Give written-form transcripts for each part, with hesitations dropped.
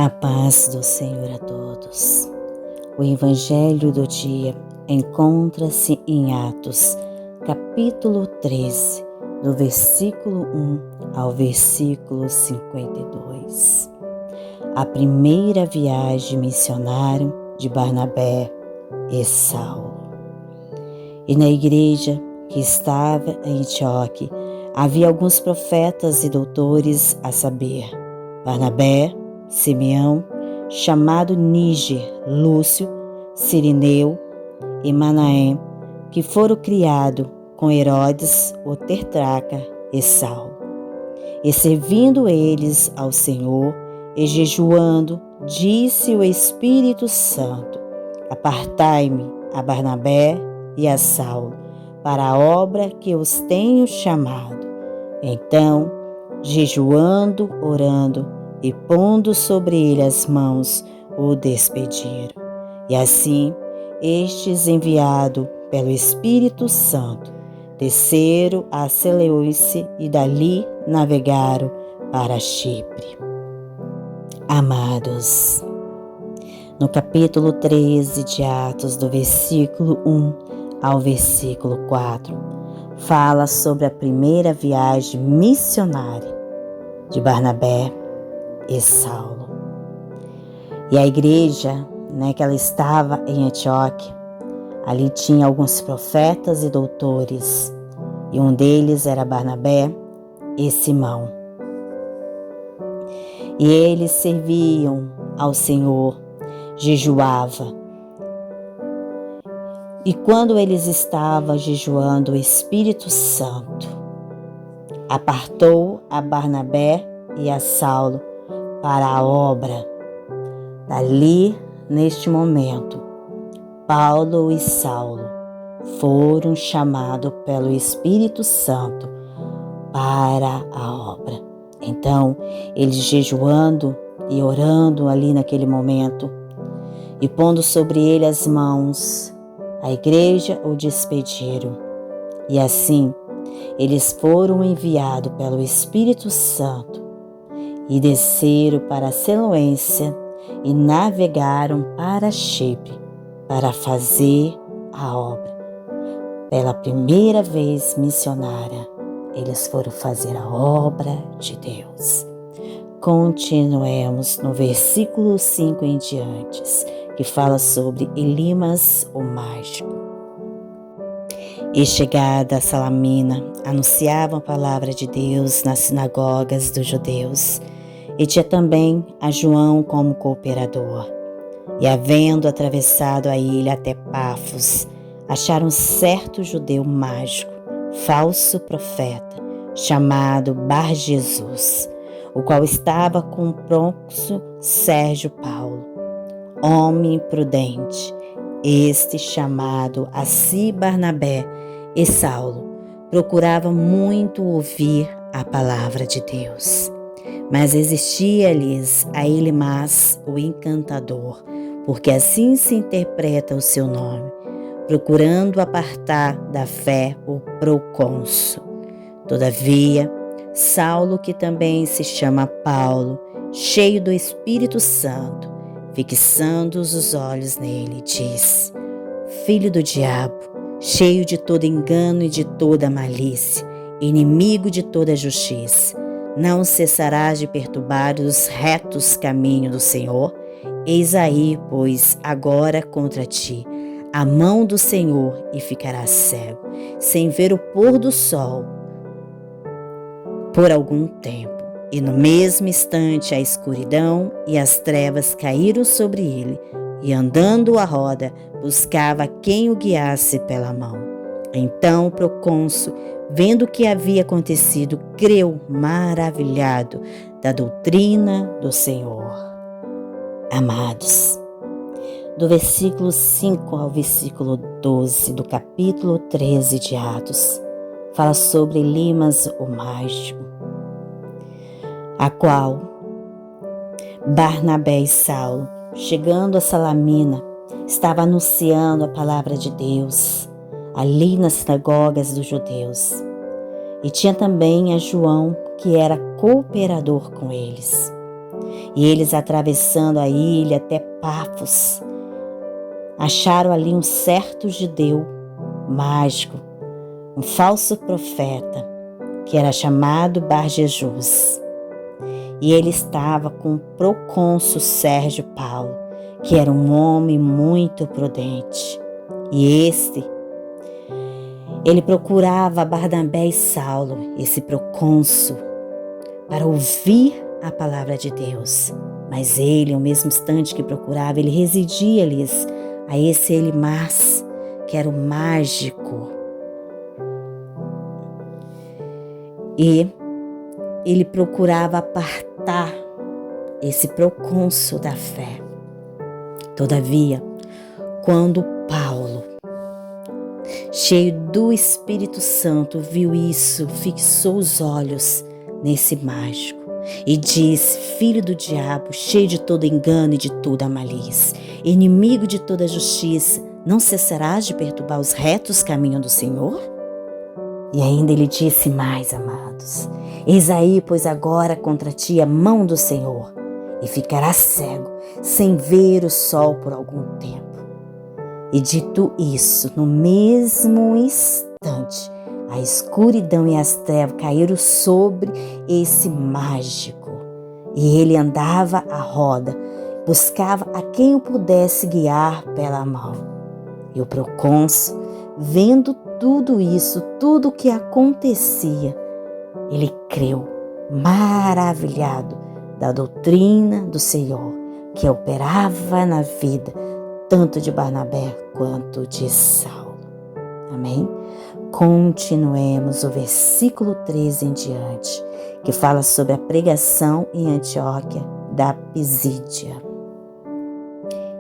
A paz do Senhor a todos. O Evangelho do dia encontra-se em Atos, capítulo 13, do versículo 1 ao versículo 52. A primeira viagem missionária de Barnabé e Saulo. E na igreja que estava em Antioque havia alguns profetas e doutores, a saber, Barnabé, Simeão, chamado Níger, Lúcio, Cirineu e Manaém, que foram criados com Herodes, o tetrarca, e Saulo. E servindo eles ao Senhor e jejuando, disse o Espírito Santo: Apartai-me a Barnabé e a Saulo para a obra que os tenho chamado. Então, jejuando, orando e pondo sobre ele as mãos, o despediram. E assim, estes, enviados pelo Espírito Santo, desceram a Seleuce e dali navegaram para Chipre. Amados, no capítulo 13 de Atos, do versículo 1 ao versículo 4, fala sobre a primeira viagem missionária de Barnabé e Saulo. E a igreja, que ela estava em Antioque, ali tinha alguns profetas e doutores, e um deles era Barnabé e Simão. E eles serviam ao Senhor, jejuavam. E quando eles estavam jejuando, o Espírito Santo apartou a Barnabé e a Saulo para a obra. Dali, neste momento, Paulo e Saulo foram chamados pelo Espírito Santo para a obra. Então, eles jejuando e orando ali naquele momento e pondo sobre ele as mãos, a igreja o despediram. E assim, eles foram enviados pelo Espírito Santo e desceram para a Seleuce e navegaram para Chipre para fazer a obra. Pela primeira vez missionária, eles foram fazer a obra de Deus. Continuemos no versículo 5 em diante, que fala sobre Elimas, o mágico. E chegada a Salamina, anunciavam a palavra de Deus nas sinagogas dos judeus, e tinha também a João como cooperador. E havendo atravessado a ilha até Pafos, acharam certo judeu mágico, falso profeta, chamado Bar-Jesus, o qual estava com o Prôncio Sérgio Paulo, homem prudente. Este, chamado a si Barnabé e Saulo, procurava muito ouvir a palavra de Deus. Mas existia-lhes a Elimas, o encantador, porque assim se interpreta o seu nome, procurando apartar da fé o procônsul. Todavia, Saulo, que também se chama Paulo, cheio do Espírito Santo, fixando os olhos nele, disse: Filho do diabo, cheio de todo engano e de toda malícia, inimigo de toda justiça, não cessarás de perturbar os retos caminhos do Senhor? Eis aí, pois, agora contra ti a mão do Senhor, e ficarás cego, sem ver o pôr do sol por algum tempo. E no mesmo instante a escuridão e as trevas caíram sobre ele, e andando à roda, buscava quem o guiasse pela mão. Então o procônsul, vendo o que havia acontecido, creu maravilhado da doutrina do Senhor. Amados, do versículo 5 ao versículo 12 do capítulo 13 de Atos, fala sobre Elimas, o mágico, a qual Barnabé e Saulo, chegando a Salamina, estava anunciando a palavra de Deus ali nas sinagogas dos judeus. E tinha também a João, que era cooperador com eles. E eles, atravessando a ilha até Pafos, acharam ali um certo judeu mágico, um falso profeta, que era chamado Bar-Jesus. E ele estava com o procônsul Sérgio Paulo, que era um homem muito prudente. E ele procurava Barnabé e Saulo, esse procônsul, para ouvir a palavra de Deus. Mas ele, ao mesmo instante que procurava, ele residia-lhes a esse Elimas, que era o mágico. E ele procurava apartar esse procônsul da fé. Todavia, quando Paulo, cheio do Espírito Santo, viu isso, fixou os olhos nesse mágico e disse: filho do diabo, cheio de todo engano e de toda malícia, inimigo de toda justiça, não cessarás de perturbar os retos caminhos do Senhor? E ainda ele disse mais, amados: eis aí, pois agora contra ti a mão do Senhor, e ficarás cego, sem ver o sol por algum tempo. E dito isso, no mesmo instante, a escuridão e as trevas caíram sobre esse mágico. E ele andava à roda, buscava a quem o pudesse guiar pela mão. E o procônsul, vendo tudo isso, tudo o que acontecia, ele creu, maravilhado da doutrina do Senhor, que operava na vida tanto de Barnabé quanto de Saulo. Amém? Continuemos o versículo 13 em diante, que fala sobre a pregação em Antioquia da Pisídia.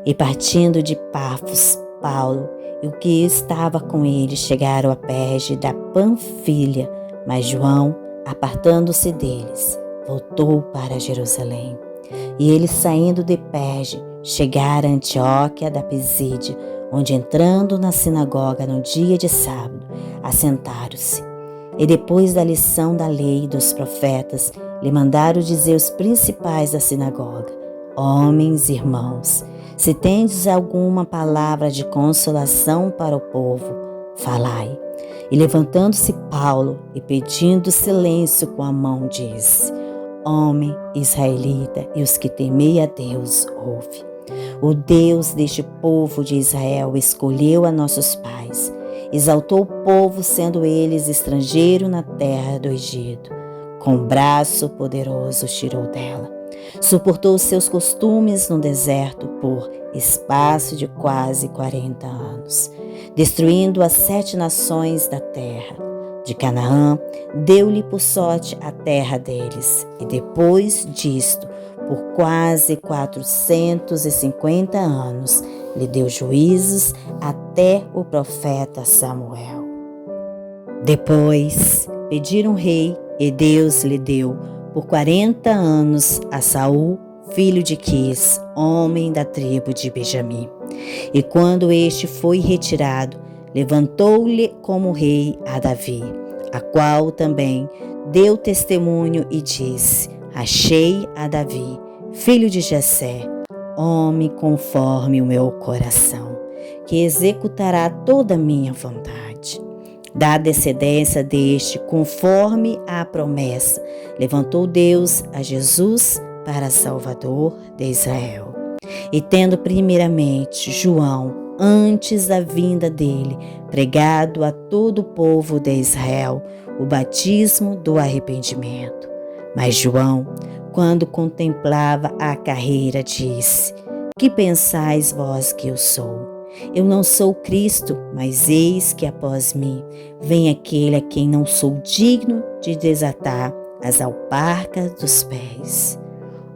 E partindo de Pafos, Paulo e o que estava com ele chegaram a Perge da Panfilha, mas João, apartando-se deles, voltou para Jerusalém. E eles, saindo de Perge, chegaram a Antioquia da Pisídia, onde, entrando na sinagoga no dia de sábado, assentaram-se. E depois da lição da lei e dos profetas, lhe mandaram dizer os principais da sinagoga: homens e irmãos, se tendes alguma palavra de consolação para o povo, falai. E levantando-se Paulo e pedindo silêncio com a mão, disse: homem israelita e os que temei a Deus, ouve. O Deus deste povo de Israel escolheu a nossos pais, exaltou o povo, sendo eles estrangeiros na terra do Egito. Com braço poderoso os tirou dela. Suportou os seus costumes no deserto por espaço de quase 40 anos, destruindo as 7 nações da terra. De Canaã, deu-lhe por sorte a terra deles, e depois disto, por quase 450 anos, lhe deu juízos até o profeta Samuel. Depois pediram rei, e Deus lhe deu por 40 anos a Saul, filho de Quis, homem da tribo de Benjamim. E quando este foi retirado, levantou-lhe como rei a Davi, a qual também deu testemunho e disse: achei a Davi, filho de Jessé, homem conforme o meu coração, que executará toda a minha vontade. Da descendência deste, conforme a promessa, levantou Deus a Jesus para Salvador de Israel. E tendo primeiramente João, antes da vinda dele, pregado a todo o povo de Israel o batismo do arrependimento. Mas João, quando contemplava a carreira, disse: que pensais vós que eu sou? Eu não sou Cristo, mas eis que após mim vem aquele a quem não sou digno de desatar as alparcas dos pés.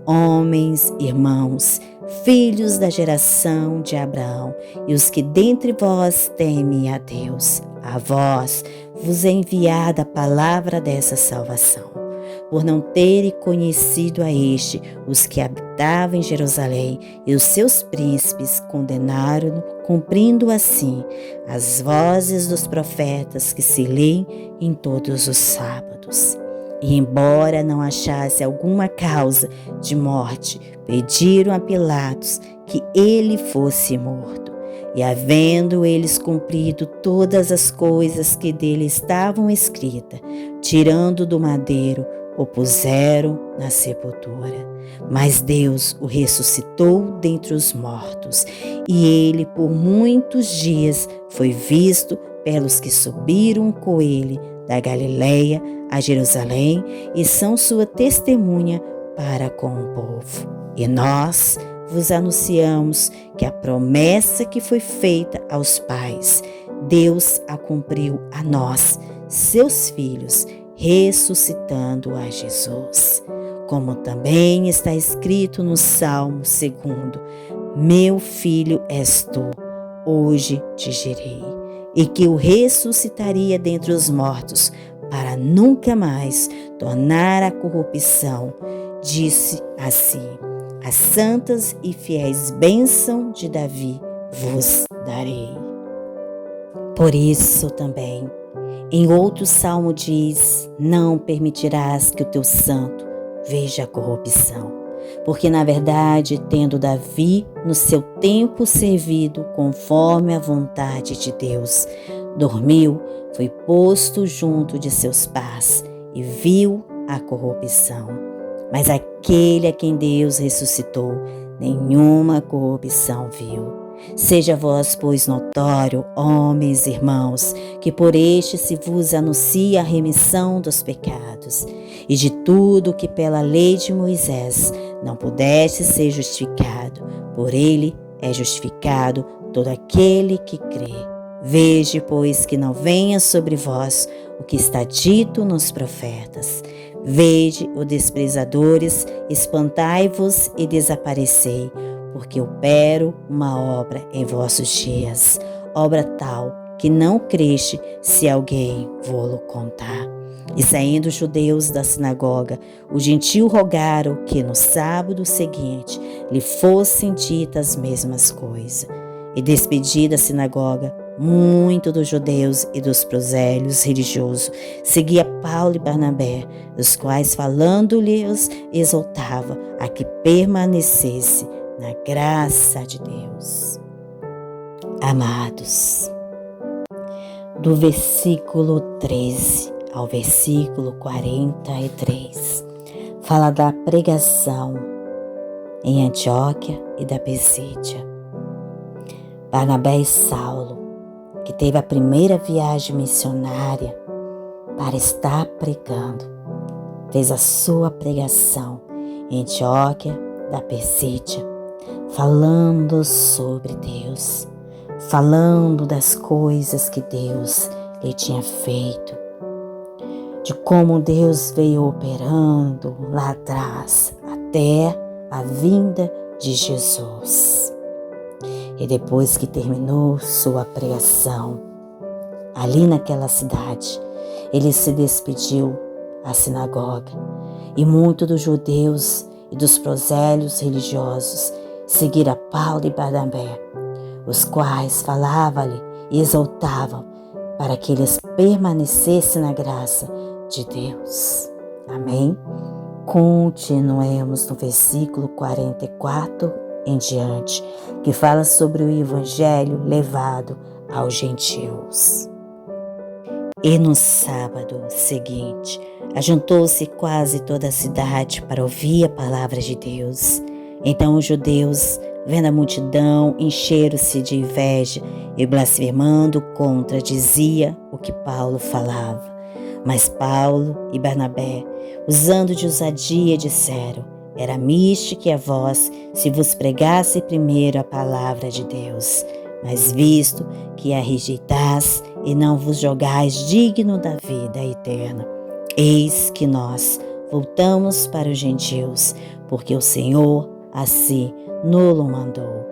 Homens, irmãos, filhos da geração de Abraão, e os que dentre vós temem a Deus, a vós vos é enviada a palavra dessa salvação. Por não terem conhecido a este, os que habitavam em Jerusalém e os seus príncipes condenaram-no, cumprindo assim as vozes dos profetas que se leem em todos os sábados. E embora não achasse alguma causa de morte, pediram a Pilatos que ele fosse morto. E havendo eles cumprido todas as coisas que dele estavam escritas, tirando do madeiro, o puseram na sepultura. Mas Deus o ressuscitou dentre os mortos, e ele por muitos dias foi visto pelos que subiram com ele da Galileia a Jerusalém e são sua testemunha para com o povo. E nós vos anunciamos que a promessa que foi feita aos pais, Deus a cumpriu a nós, seus filhos, ressuscitando a Jesus. Como também está escrito no Salmo 2: Meu filho és tu, hoje te gerei. E que o ressuscitaria dentre os mortos, para nunca mais tornar a corrupção. Disse assim: as santas e fiéis bênção de Davi vos darei. Por isso também, em outro salmo diz: não permitirás que o teu santo veja a corrupção. Porque na verdade, tendo Davi no seu tempo servido conforme a vontade de Deus, dormiu, foi posto junto de seus pais e viu a corrupção. Mas aquele a quem Deus ressuscitou, nenhuma corrupção viu. Seja vós, pois, notório, homens, irmãos, que por este se vos anuncia a remissão dos pecados, e de tudo que pela lei de Moisés não pudesse ser justificado, por ele é justificado todo aquele que crê. Vede, pois, que não venha sobre vós o que está dito nos profetas. Vede, os desprezadores, espantai-vos e desaparecei, porque opero uma obra em vossos dias, obra tal que não creste se alguém vô-lo contar. E saindo os judeus da sinagoga, os gentios rogaram que no sábado seguinte lhe fossem ditas as mesmas coisas. E despedida a sinagoga, muito dos judeus e dos prosélios religiosos seguia Paulo e Barnabé, os quais falando-lhes exortava a que permanecesse na graça de Deus. Amados, do versículo 13 ao versículo 43, fala da pregação em Antioquia e da Pisídia. Barnabé e Saulo, que teve a primeira viagem missionária para estar pregando, fez a sua pregação em Antioquia da Pisídia, falando sobre Deus, falando das coisas que Deus lhe tinha feito, de como Deus veio operando lá atrás até a vinda de Jesus. E depois que terminou sua pregação, ali naquela cidade, ele se despediu à sinagoga, e muitos dos judeus e dos prosélios religiosos seguiram Paulo e Barnabé, os quais falavam-lhe e exortavam para que eles permanecessem na graça de Deus. Amém? Continuemos no versículo 44 em diante, que fala sobre o evangelho levado aos gentios. E no sábado seguinte, ajuntou-se quase toda a cidade para ouvir a palavra de Deus. Então os judeus, vendo a multidão, encheram-se de inveja e blasfemando contra, dizia o que Paulo falava. Mas Paulo e Barnabé, usando de ousadia, disseram: era misto que a vós se vos pregasse primeiro a palavra de Deus, mas visto que a rejeitais e não vos julgais digno da vida eterna, eis que nós voltamos para os gentios, porque o Senhor assim nos mandou.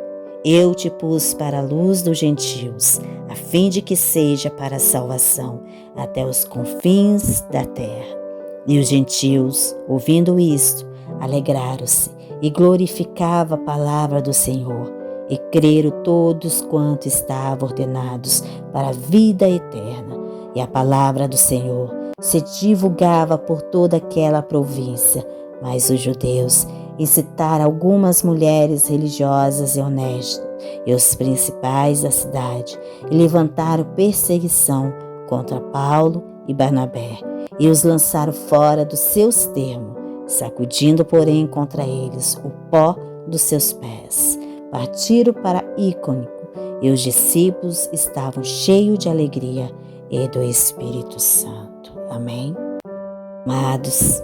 Eu te pus para a luz dos gentios, a fim de que seja para a salvação até os confins da terra. E os gentios, ouvindo isto, alegraram-se e glorificavam a palavra do Senhor, e creram todos quantos estavam ordenados para a vida eterna. E a palavra do Senhor se divulgava por toda aquela província, mas os judeus incitaram algumas mulheres religiosas e honestas e os principais da cidade e levantaram perseguição contra Paulo e Barnabé e os lançaram fora dos seus termos, sacudindo, porém, contra eles o pó dos seus pés. Partiram para Íconico e os discípulos estavam cheios de alegria e do Espírito Santo. Amém? Amados,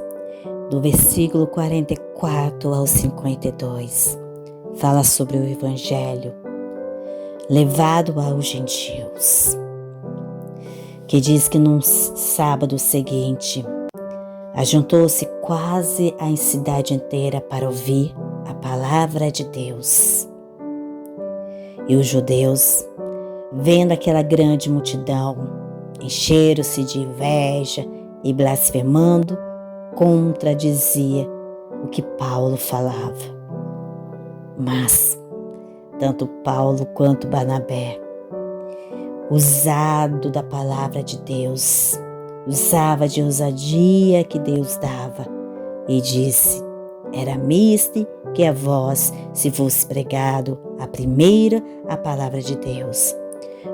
do versículo 44 ao 52, fala sobre o Evangelho levado aos gentios, que diz que num sábado seguinte, ajuntou-se quase a cidade inteira para ouvir a palavra de Deus. E os judeus, vendo aquela grande multidão, encheram-se de inveja e blasfemando, contradizia o que Paulo falava. Mas, tanto Paulo quanto Barnabé, usado da palavra de Deus, usava de ousadia que Deus dava, e disse: era-me que a vós se fosse pregado a primeira a palavra de Deus.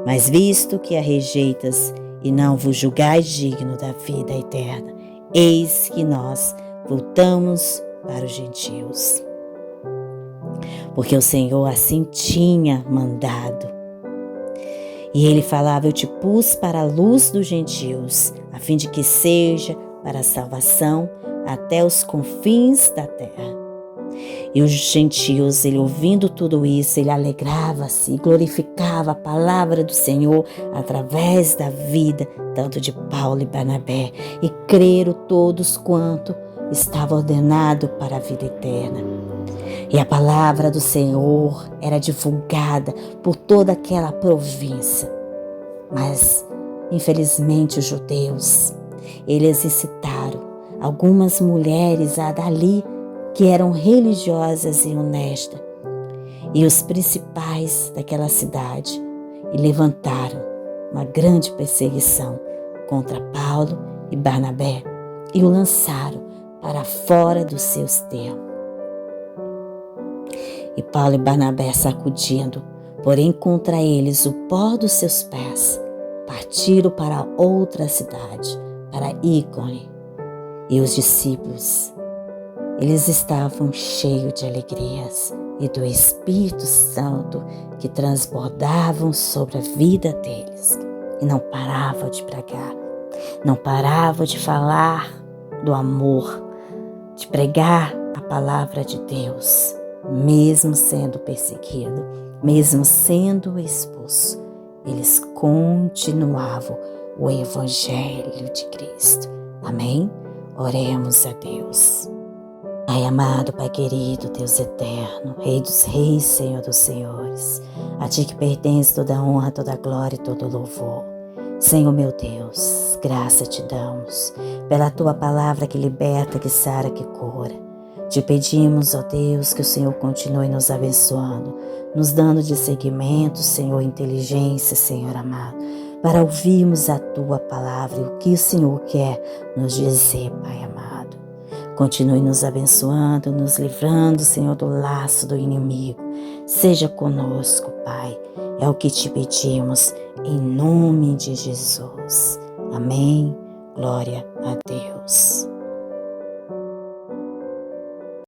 Mas visto que a rejeitas e não vos julgais digno da vida eterna, eis que nós voltamos para os gentios. Porque o Senhor assim tinha mandado. E ele falava: eu te pus para a luz dos gentios, a fim de que seja para a salvação até os confins da terra. E os gentios, ele ouvindo tudo isso, ele alegrava-se e glorificava a palavra do Senhor através da vida, tanto de Paulo e Barnabé, e creram todos quanto estava ordenado para a vida eterna. E a palavra do Senhor era divulgada por toda aquela província. Mas, infelizmente, os judeus, eles incitaram algumas mulheres a dali que eram religiosas e honestas, e os principais daquela cidade, e levantaram uma grande perseguição contra Paulo e Barnabé e o lançaram para fora dos seus termos. E Paulo e Barnabé, sacudindo, porém contra eles o pó dos seus pés, partiram para outra cidade, para Ícone. E os discípulos, eles estavam cheios de alegrias e do Espírito Santo que transbordavam sobre a vida deles. E não paravam de pregar, não paravam de falar do amor, de pregar a palavra de Deus, mesmo sendo perseguido, mesmo sendo expulso. Eles continuavam o Evangelho de Cristo. Amém? Oremos a Deus. Pai amado, Pai querido, Deus eterno, Rei dos reis, Senhor dos senhores, a Ti que pertence toda a honra, toda a glória e todo o louvor. Senhor meu Deus, graça te damos pela Tua palavra que liberta, que sara, que cura. Te pedimos, ó Deus, que o Senhor continue nos abençoando, nos dando de seguimento, Senhor, inteligência, Senhor amado, para ouvirmos a Tua palavra e o que o Senhor quer nos dizer, Pai amado. Continue nos abençoando, nos livrando, Senhor, do laço do inimigo. Seja conosco, Pai. É o que te pedimos, em nome de Jesus. Amém. Glória a Deus.